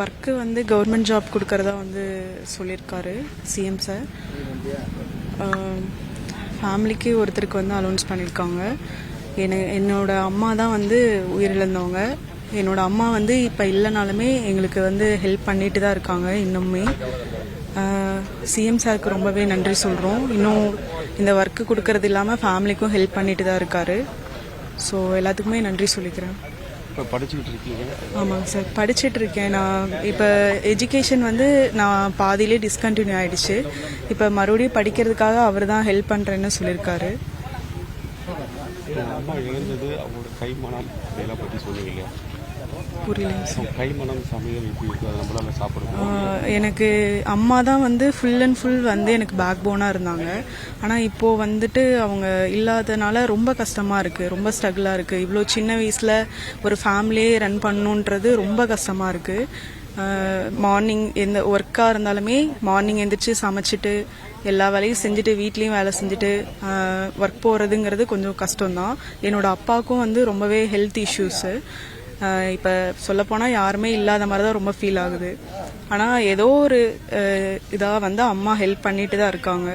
Work வந்து government job கொடுக்கறதா வந்து சொல்லியிருக்காரு சிஎம் சார். ஃபேமிலிக்கு ஒருத்தருக்கு வந்து அலௌன்ஸ் பண்ணியிருக்காங்க. என்னோட அம்மா தான் வந்து உயிரிழந்தவங்க. என்னோட அம்மா வந்து இப்போ இல்லைனாலுமே எங்களுக்கு வந்து ஹெல்ப் பண்ணிட்டு தான் இருக்காங்க இன்னுமே. சிஎம் சாருக்கு ரொம்பவே நன்றி சொல்கிறோம். இன்னும் இந்த ஒர்க்கு கொடுக்கறது இல்லாமல் ஃபேமிலிக்கும் ஹெல்ப் பண்ணிட்டு தான் இருக்காரு. ஸோ எல்லாத்துக்குமே நன்றி சொல்லிக்கிறேன். இப்போ படிச்சுக்கிட்டு இருக்கீங்க? ஆமாங்க சார், படிச்சுட்டு இருக்கேன். நான் இப்போ எஜுகேஷன் வந்து நான் பாதியிலே டிஸ்கண்டினியூ ஆகிடுச்சு. இப்போ மறுபடியும் படிக்கிறதுக்காக அவர் தான் ஹெல்ப் பண்ணுறேன்னு சொல்லியிருக்காரு. அம்மா இழந்தது அவங்களோட கைமணம் இதெல்லாம் பற்றி சொல்லுவீங்க? புரியலைங்க சார். கைமணம் சமையல் எப்படி இருக்குது, அதை நம்மளால சாப்பிடுவோம்? எனக்கு அம்மா தான் வந்து ஃபுல் அண்ட் ஃபுல் வந்து எனக்கு பேக் போனாக இருந்தாங்க. ஆனால் இப்போது வந்துட்டு அவங்க இல்லாதனால ரொம்ப கஷ்டமாக இருக்குது, ரொம்ப ஸ்ட்ரகிளாக இருக்குது. இவ்வளோ சின்ன வயசில் ஒரு ஃபேமிலியே ரன் பண்ணணுன்றது ரொம்ப கஷ்டமாக இருக்குது. மார்னிங் எந்த ஒர்க்காக இருந்தாலுமே மார்னிங் எழுந்திரிச்சு சமைச்சிட்டு எல்லா வேலையும் செஞ்சுட்டு வீட்லேயும் வேலை செஞ்சுட்டு ஒர்க் போகிறதுங்கிறது கொஞ்சம் கஷ்டம்தான். என்னோடய அப்பாவுக்கும் வந்து ரொம்பவே ஹெல்த் இஷ்யூஸு. இப்போ சொல்லப்போனால் யாருமே இல்லாத மாதிரி தான் ரொம்ப ஃபீல் ஆகுது. ஆனால் ஏதோ ஒரு இதாக வந்து அம்மா ஹெல்ப் பண்ணிட்டு தான் இருக்காங்க.